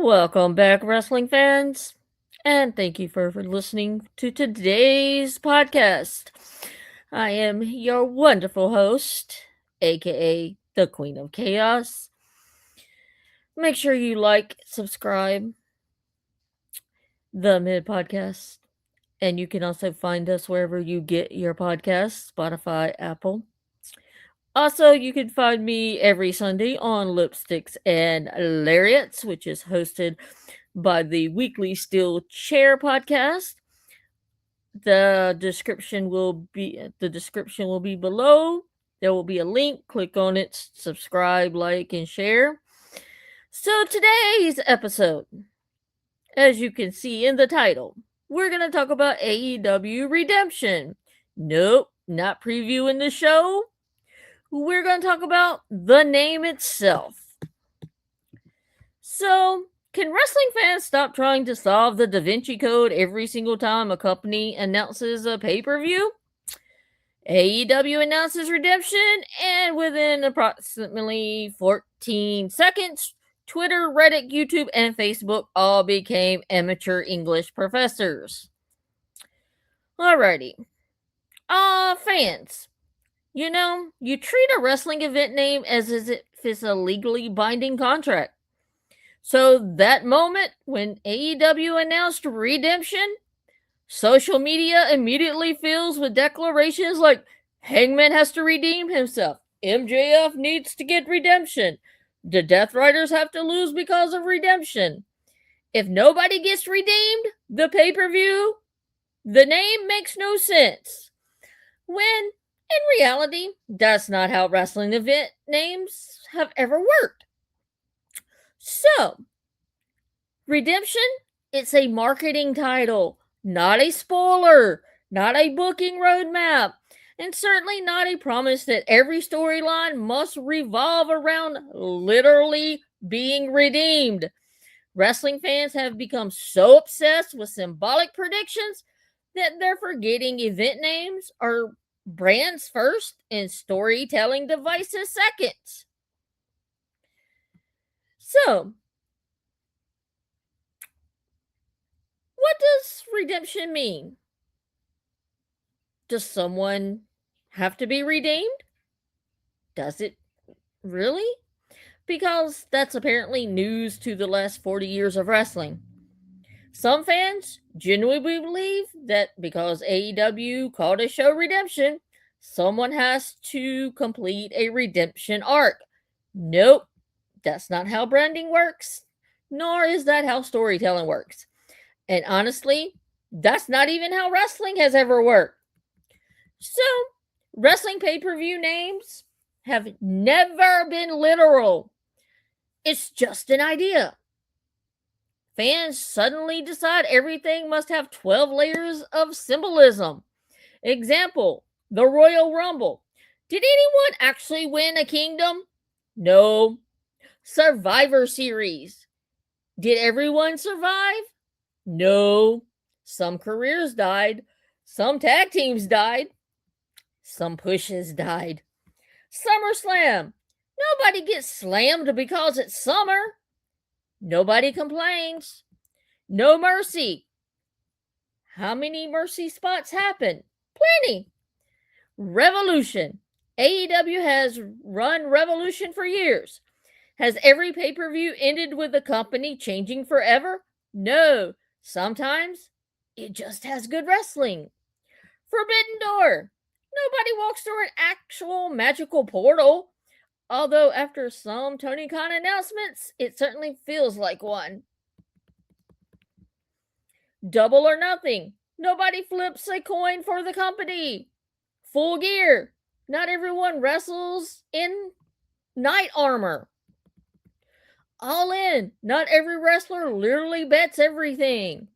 Welcome back, wrestling fans, and thank you for listening to today's podcast. I am your wonderful host, aka the Queen of Chaos. Make sure you like, subscribe, the Mid Podcast, and you can also find us wherever you get your podcasts Spotify, Apple. Also, you can find me every Sunday on Lipsticks and Lariats, which is hosted by the Weekly Steel Chair podcast. The description will be below. There will be a link. Click on it, subscribe, like, and share. So today's episode, as you can see in the title, we're gonna talk about AEW Redemption. Nope, not previewing the show. We're gonna talk about the name itself. So, can wrestling fans stop trying to solve the Da Vinci Code every single time a company announces a pay per view? AEW announces Redemption, and within approximately 14 seconds, Twitter, Reddit, YouTube, and Facebook all became amateur English professors. Alrighty. Fans, you treat a wrestling event name as if it's a legally binding contract. So that moment when AEW announced Redemption, social media immediately fills with declarations like Hangman has to redeem himself, MJF needs to get redemption, the Death Riders have to lose because of redemption. If nobody gets redeemed, the pay-per-view, the name makes no sense. When, in reality, that's not how wrestling event names have ever worked. So, Redemption, it's a marketing title, not a spoiler, not a booking roadmap, and certainly not a promise that every storyline must revolve around literally being redeemed. Wrestling fans have become so obsessed with symbolic predictions that they're forgetting event names are brands first and storytelling devices second. So, what does redemption mean? Does someone have to be redeemed? Does it really? Because that's apparently news to the last 40 years of wrestling. Some fans genuinely believe that because AEW called a show Redemption, someone has to complete a redemption arc. Nope, that's not how branding works, nor is that how storytelling works. And honestly, that's not even how wrestling has ever worked. So, wrestling pay per view names have never been literal. It's just an idea. Fans suddenly decide everything must have 12 layers of symbolism. Example, the Royal Rumble. Did anyone actually win a kingdom? No. Survivor Series. Did everyone survive? No. Some careers died. Some tag teams died. Some pushes died. SummerSlam. Nobody gets slammed because it's summer. Nobody complains. No Mercy. How many Mercy spots happen? Plenty. Revolution. AEW has run Revolution for years. Has every pay-per-view ended with the company changing forever? No. Sometimes it just has good wrestling. Forbidden Door. Nobody walks through an actual magical portal. Although after some Tony Khan announcements, it certainly feels like one. Double or Nothing. Nobody flips a coin for the company. Full Gear. Not everyone wrestles in knight armor. All In. Not every wrestler literally bets everything.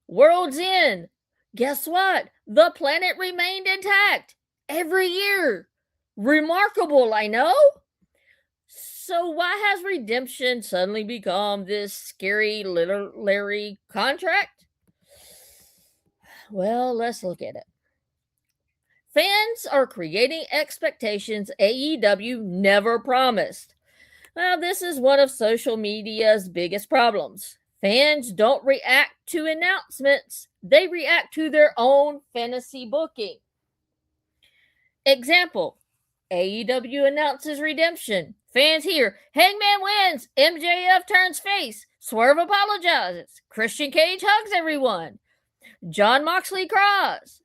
World's End. Guess what? The planet remained intact every year. Remarkable, I know. So why has Redemption suddenly become this scary literary contract? Well, let's look at it. Fans are creating expectations AEW never promised. Well, this is one of social media's biggest problems. Fans don't react to announcements, they react to their own fantasy booking. Example: AEW announces redemption. Fans hear Hangman wins, MJF turns face, Swerve apologizes, Christian Cage hugs everyone, John Moxley cries,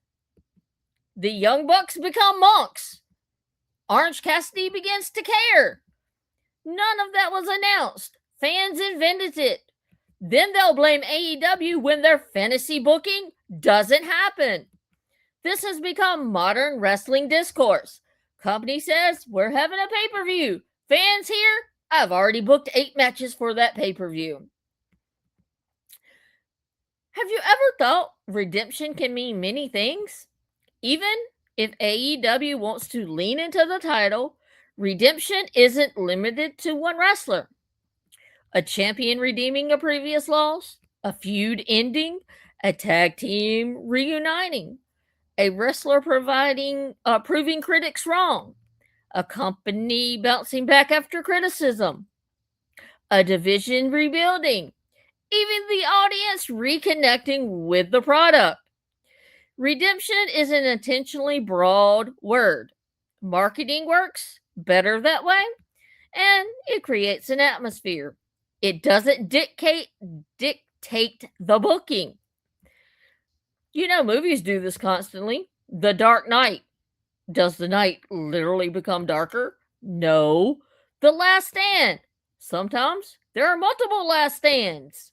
the Young Bucks become monks, Orange Cassidy begins to care. None of that was announced. Fans invented it. Then they'll blame AEW when their fantasy booking doesn't happen. This has become modern wrestling discourse. Company says, we're having a pay-per-view. Fans here, I've already booked 8 matches for that pay-per-view. Have you ever thought redemption can mean many things? Even if AEW wants to lean into the title, redemption isn't limited to one wrestler. A champion redeeming a previous loss, a feud ending, a tag team reuniting, a wrestler proving critics wrong, a company bouncing back after criticism, a division rebuilding, even the audience reconnecting with the product. Redemption is an intentionally broad word. Marketing works better that way, and it creates an atmosphere. It doesn't dictate the booking. You know, movies do this constantly. The Dark Knight. Does the night literally become darker? No. The Last Stand. Sometimes there are multiple last stands.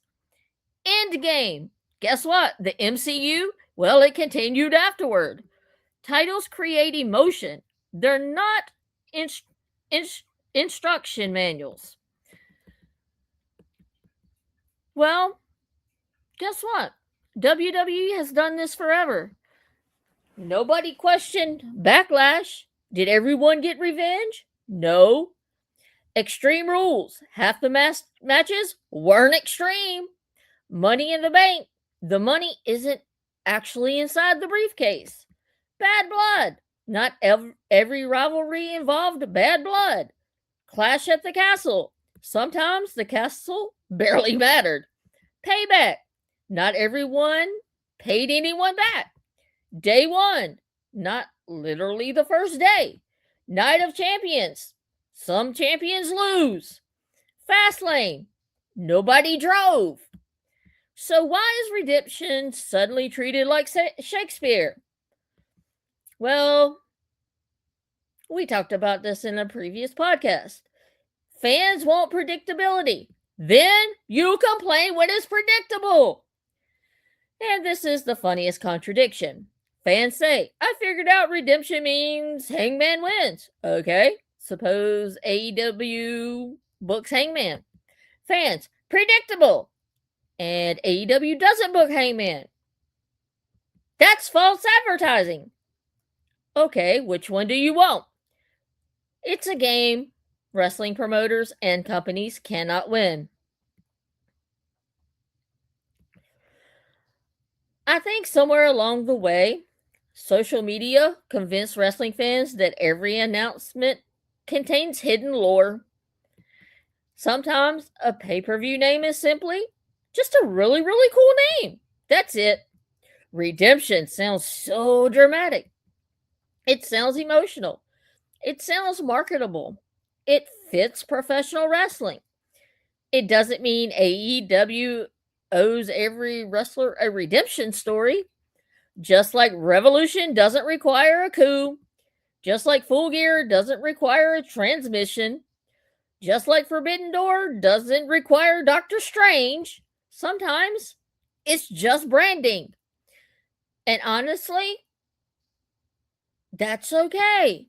Endgame. Guess what? The MCU, well, it continued afterward. Titles create emotion. They're not instruction manuals. Well, guess what? WWE has done this forever. Nobody questioned Backlash. Did everyone get revenge? No. Extreme Rules. Half the matches weren't extreme. Money in the Bank. The money isn't actually inside the briefcase. Bad Blood. Not every rivalry involved bad blood. Clash at the Castle. Sometimes the castle barely mattered. Payback. Not everyone paid anyone back. Day one. Not literally the first day. Night of Champions. Some champions lose. Fastlane. Nobody drove. So why is redemption suddenly treated like Shakespeare? Well, we talked about this in a previous podcast. Fans want predictability. Then you complain when it's predictable. And this is the funniest contradiction. Fans say, I figured out redemption means Hangman wins. Okay, suppose AEW books Hangman. Fans, predictable. And AEW doesn't book Hangman. That's false advertising. Okay, which one do you want? It's a game. Wrestling promoters and companies cannot win. I think somewhere along the way, social media convinced wrestling fans that every announcement contains hidden lore. Sometimes a pay-per-view name is simply just a really, really cool name. That's it. Redemption sounds so dramatic. It sounds emotional. It sounds marketable. It fits professional wrestling. It doesn't mean AEW owes every wrestler a redemption story. Just like Revolution doesn't require a coup. Just like Full Gear doesn't require a transmission. Just like Forbidden Door doesn't require Doctor Strange. Sometimes it's just branding. And honestly, that's okay.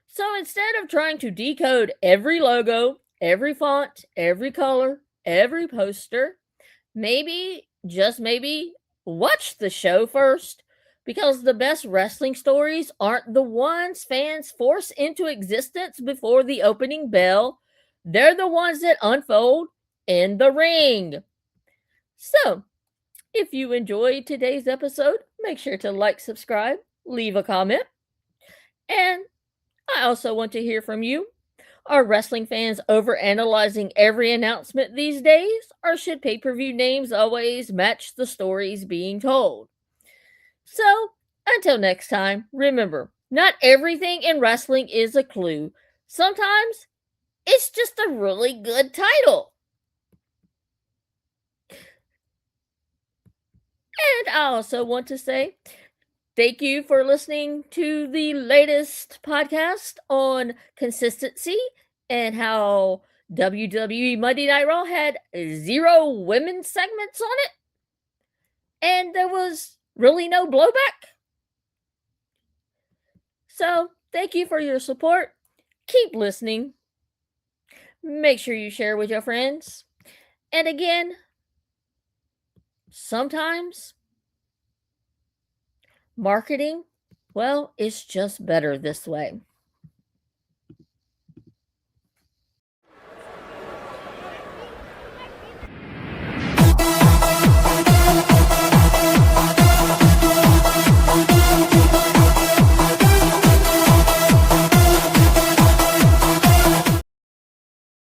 So instead of trying to decode every logo, every font, every color, every poster, maybe, just maybe, watch the show first. Because the best wrestling stories aren't the ones fans force into existence before the opening bell. They're the ones that unfold in the ring. So, if you enjoyed today's episode, make sure to like, subscribe, leave a comment. And I also want to hear from you. Are wrestling fans overanalyzing every announcement these days, or should pay per view names always match the stories being told? So, until next time, remember not everything in wrestling is a clue. Sometimes it's just a really good title. And I also want to say thank you for listening to the latest podcast on consistency and how WWE Monday Night Raw had 0 women's segments on it, and there was really no blowback. So, thank you for your support. Keep listening. Make sure you share with your friends. And again, sometimes marketing, well, it's just better this way.